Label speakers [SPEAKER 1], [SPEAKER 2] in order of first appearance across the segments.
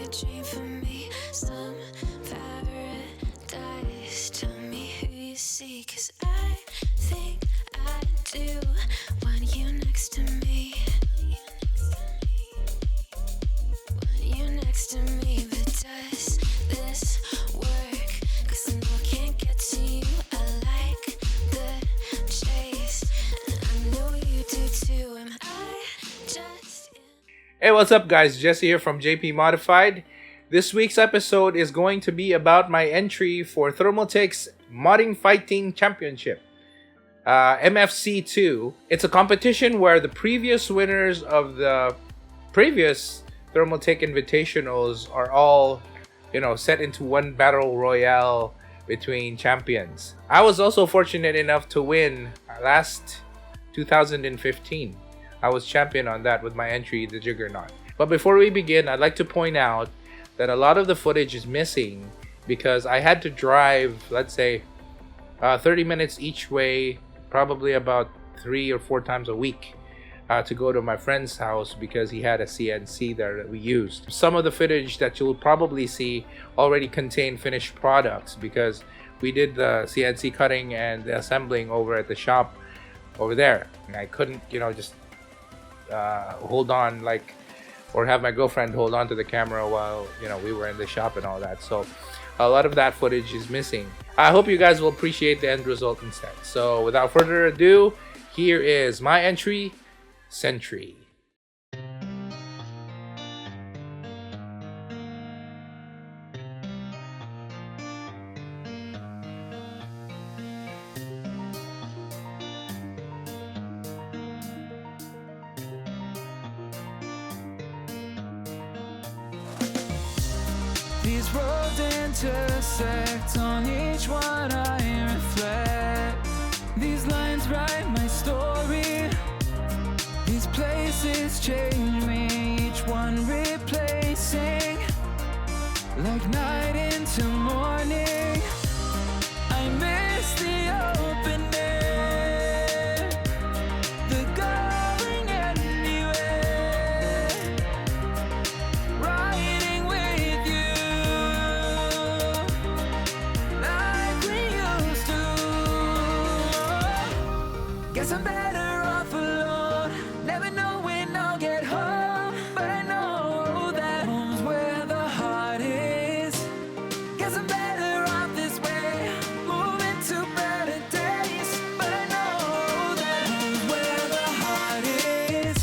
[SPEAKER 1] a dream for me, some paradise. Tell me who you see, 'cause I think I do want you next to me. Want you next to me, but does this work? 'Cause I know I can't get to you. I like the chase, and I know you do too. Am I just
[SPEAKER 2] Hey, what's up guys? Jesse here from JP Modified. This week's episode is going to be about my entry for Thermaltake's Modding Fighting Championship, MFC2. It's a competition where the previous winners of the previous Thermaltake Invitationals are all, set into one battle royale between champions. I was also fortunate enough to win last 2015. I was champion on that with my entry, the Juggernaut. But before we begin, I'd like to point out that a lot of the footage is missing because I had to drive, let's say, 30 minutes each way, probably about 3 or 4 times a week to go to my friend's house because he had a CNC there that we used. Some of the footage that you'll probably see already contain finished products because we did the CNC cutting and the assembling over at the shop over there. And I couldn't, just hold on or have my girlfriend hold on to the camera while we were in the shop and all that. So a lot of that footage is missing. I hope you guys will appreciate the end result instead. So without further ado, here is my entry, Sentry.
[SPEAKER 3] These roads intersect, on each one I reflect. These lines write my story. These places change me, each one replacing. Like night into morning, I miss the open air, the going anywhere, riding with you like we used to. Guess I'm better off alone, never know when I'll get home, but I know that home's where the heart is. Guess I'm better off this way, moving to better days, but I know that home's where the heart is.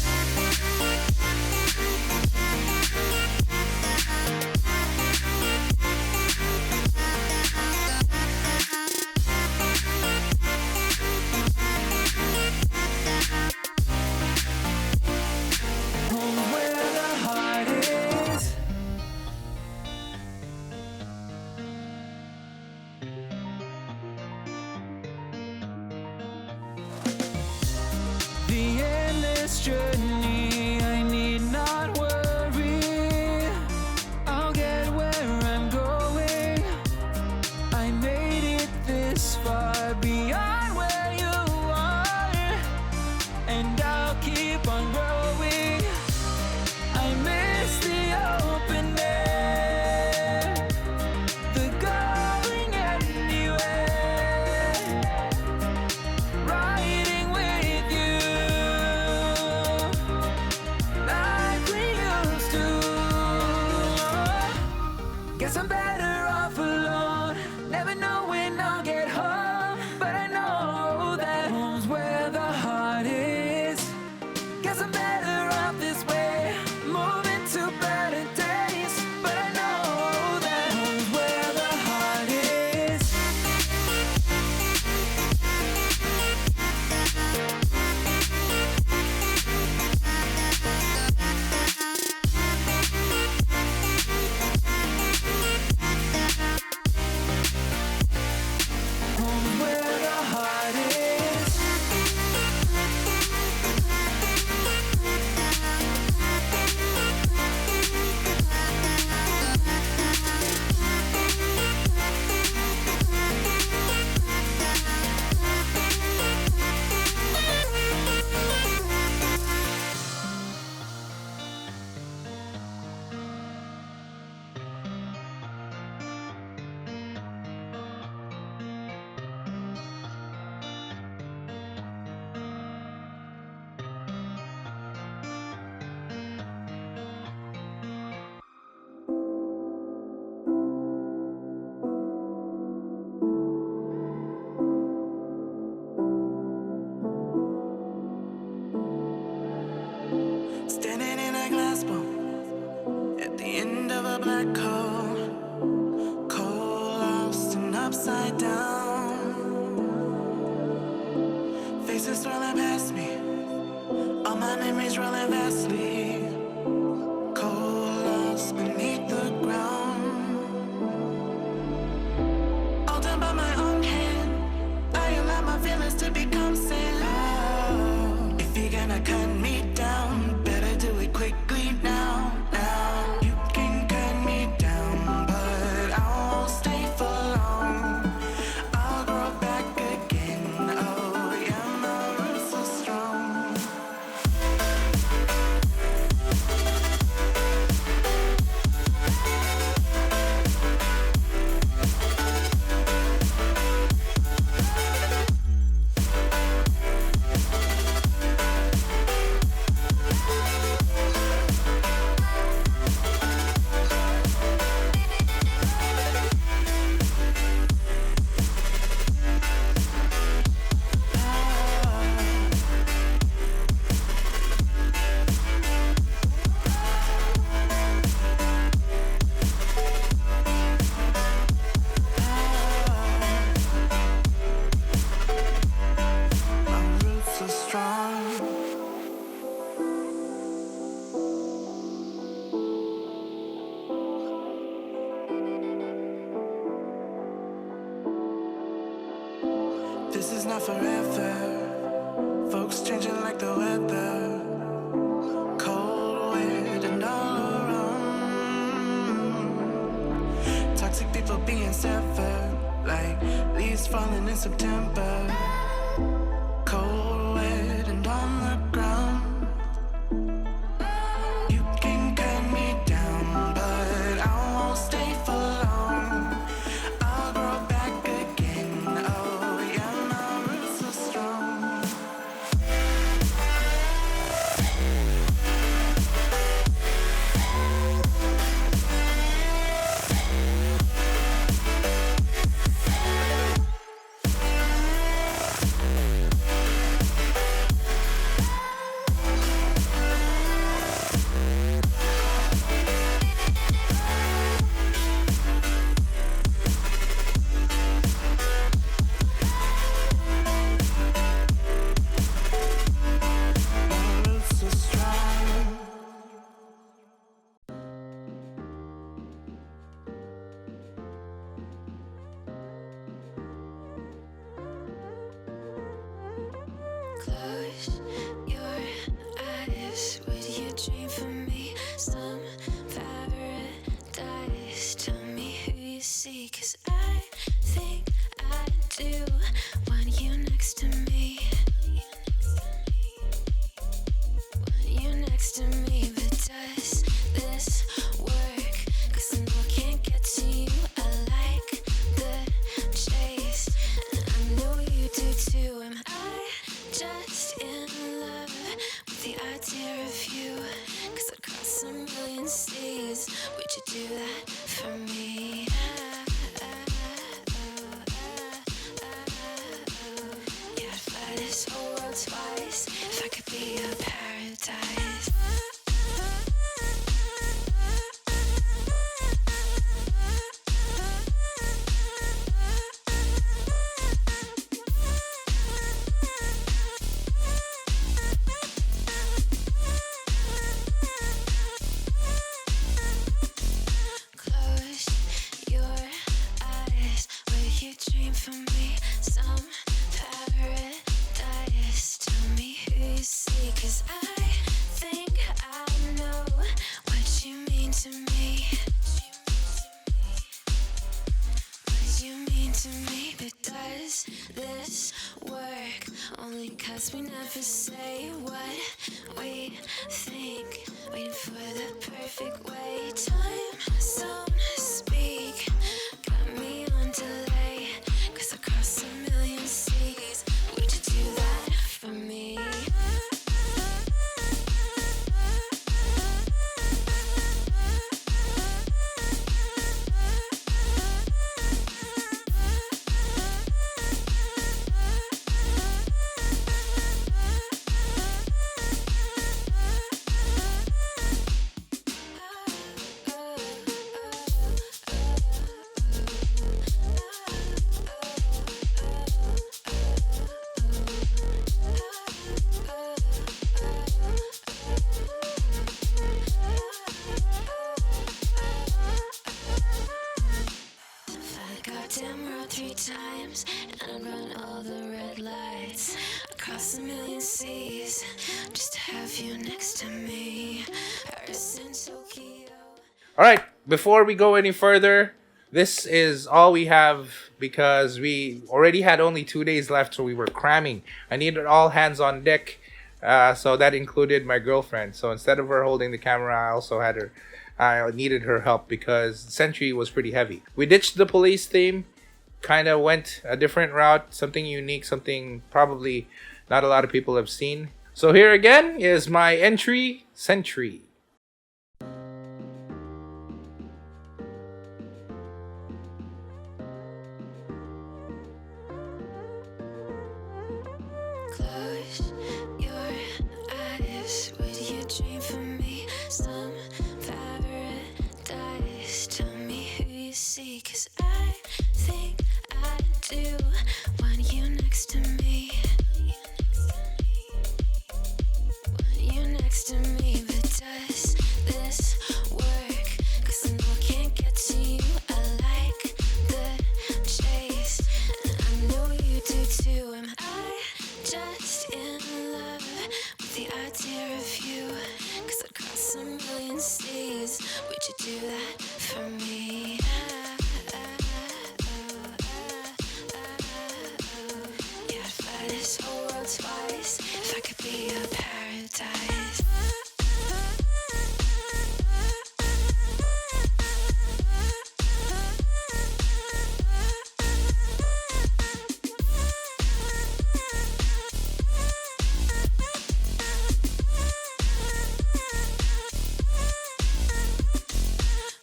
[SPEAKER 3] Home's where the heart is. The endless journey, I need not worry. I'll get where I'm going. I made it this far, beyond where you are, and I'll keep on growing. I miss the open air, the going anywhere, riding with you like we used to. Guess I'm better off alone, never know when I'll get home, but I know that home's where the heart is. Guess I'm better off this way, moving to better days, but I know that home's where the heart is.
[SPEAKER 4] upside down. Faces swirling past me, all my memories rolling vastly. Cold lost beneath the ground. All done by my own hand, I allow my feelings to become sand. Oh, if you're gonna cut me down, better do it quickly now. Now you can cut me down, but I won't stay for long. I'll grow back again. Oh yeah, my roots are strong. My roots are strong. This is not forever. Folks changing like the weather. Cold, wet, and all around. Toxic people being severed, like leaves falling in September. Cold, wet, and on the ground. You can cut me down, but I won't stay for long. I'll grow back again. Oh yeah, my roots are strong. My roots are strong.
[SPEAKER 1] Close your eyes. Would you dream for me? Some paradise. Tell me who you see, 'cause I think I do want you next to me. Want you next to me, but does this work? 'Cause I know I can't get to you. I like the chase, and I know you do too. Am I just in love with the idea of you? 'Cause I'd cross a million seas. Would you do that for me? Yeah, I'd fly this whole world twice if I could be your paradise. Close your eyes. Will you dream for me? Some paradise. Tell me who you see, 'cause I think I know what you mean to me. What you mean to me, but does this work? Only 'cause we never say what we think. Waiting for the perfect way. Time zone speak. Got me on delay. 'Cause across a million seas. Would you do that for me? goddamn world 3 times, and I'd run all the red lights across a million seas just to have you next to me. Paris and Tokyo.
[SPEAKER 2] All right, before we go any further, this is all we have because we already had only 2 days left, so we were cramming. I needed all hands on deck, so that included my girlfriend. So instead of her holding the camera, I needed her help because Sentry was pretty heavy. We ditched the police theme, kind of went a different route, something unique, something probably not a lot of people have seen. So here again is my entry, Sentry.
[SPEAKER 1] Close your eyes. Would you dream for me some paradise? Tell me who you see, 'cause I think I do want you next to me. Want you next to me, but does this work? 'Cause I know I can't get to you. I like the chase, and I know you do too. Am I just in love with the idea of you? 'Cause across a million seas, would you do that for me? Yeah, I'd fly this whole world twice if I could be your paradise.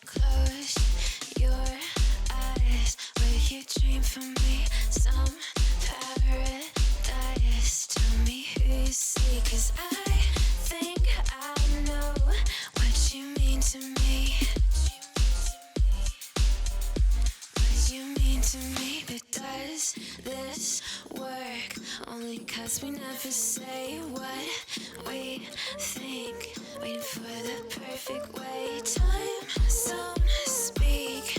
[SPEAKER 1] Close your eyes. Will you dream for me some paradise? Tell me who you see, 'cause I think I know what you mean to me. What you mean to me, but does this work? Only 'cause we never say what we think. Waiting for the perfect way. Time zone speak.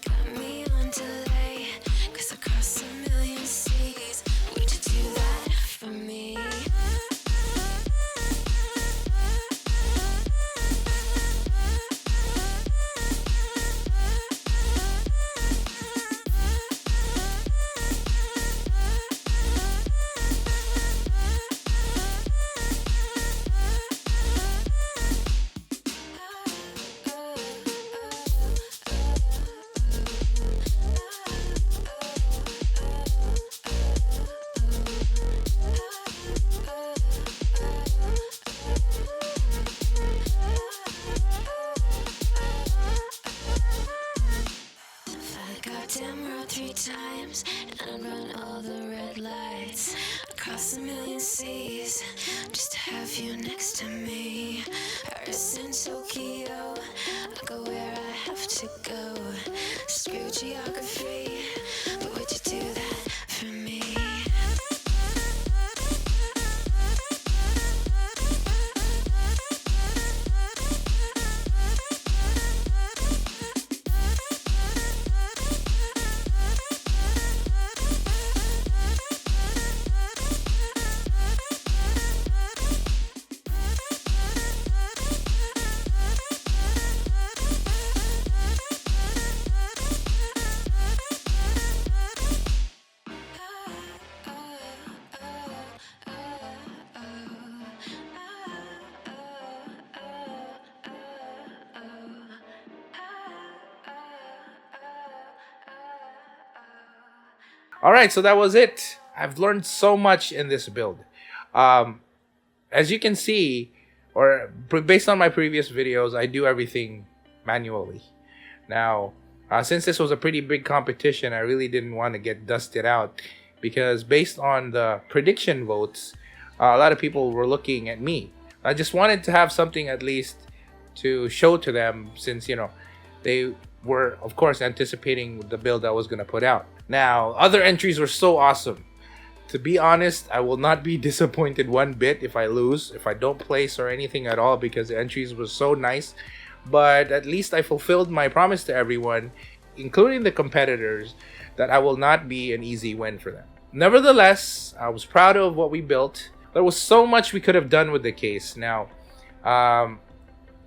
[SPEAKER 1] Got me on delay. 'Cause across a million seas, would you do that for me? Fly the goddamn world 3 times, and I'd run all the red lights across a million seas just to have you next to me. Paris and Tokyo, I go where I have to go. Screw geography, but would you do that for me?
[SPEAKER 2] All right, so that was it. I've learned so much in this build. As you can see, or based on my previous videos, I do everything manually. Now, since this was a pretty big competition, I really didn't want to get dusted out because based on the prediction votes, a lot of people were looking at me. I just wanted to have something at least to show to them since, they were, of course, anticipating the build I was going to put out. Now, other entries were so awesome. To be honest, I will not be disappointed one bit if I lose, if I don't place or anything at all, because the entries were so nice. But at least I fulfilled my promise to everyone. including the competitors, that I will not be an easy win for them. Nevertheless, I was proud of what we built. There was so much we could have done with the case. Now,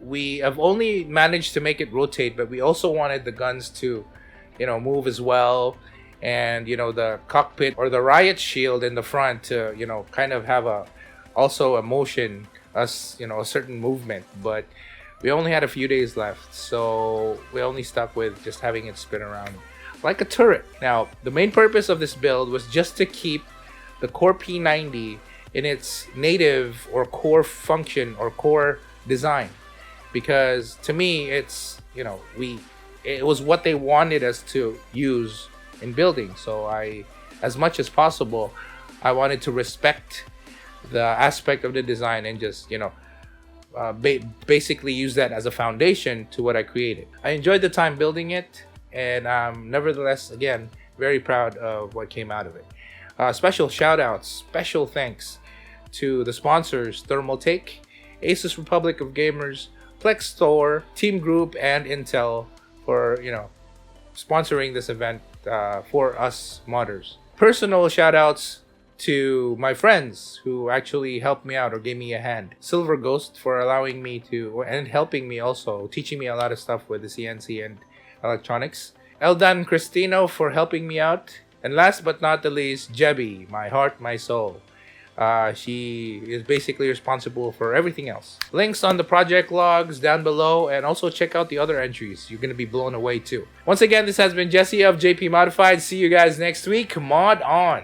[SPEAKER 2] we have only managed to make it rotate, but we also wanted the guns to, move as well. And, the cockpit or the riot shield in the front to, kind of have also a motion, a certain movement. But we only had a few days left, so we only stuck with just having it spin around like a turret. Now, the main purpose of this build was just to keep the core P90 in its native or core function or core design, because to me it's it was what they wanted us to use in building. So as much as possible, I wanted to respect the aspect of the design and just basically use that as a foundation to what I created. I enjoyed the time building it, and nevertheless, again, very proud of what came out of it. Special shout outs, special thanks to the sponsors Thermaltake, Asus Republic of Gamers, Plex Store, Team Group, and Intel for sponsoring this event for us modders. Personal shout outs to my friends who actually helped me out or gave me a hand. Silver Ghost for allowing me to and helping me, also teaching me a lot of stuff with the CNC and electronics. Eldan Cristino for helping me out. And last but not the least, Jebby, my heart, my soul. She is basically responsible for everything else. Links on the project logs down below, and also check out the other entries. You're going to be blown away too. Once again, this has been Jesse of JP Modified. See you guys next week. Mod on!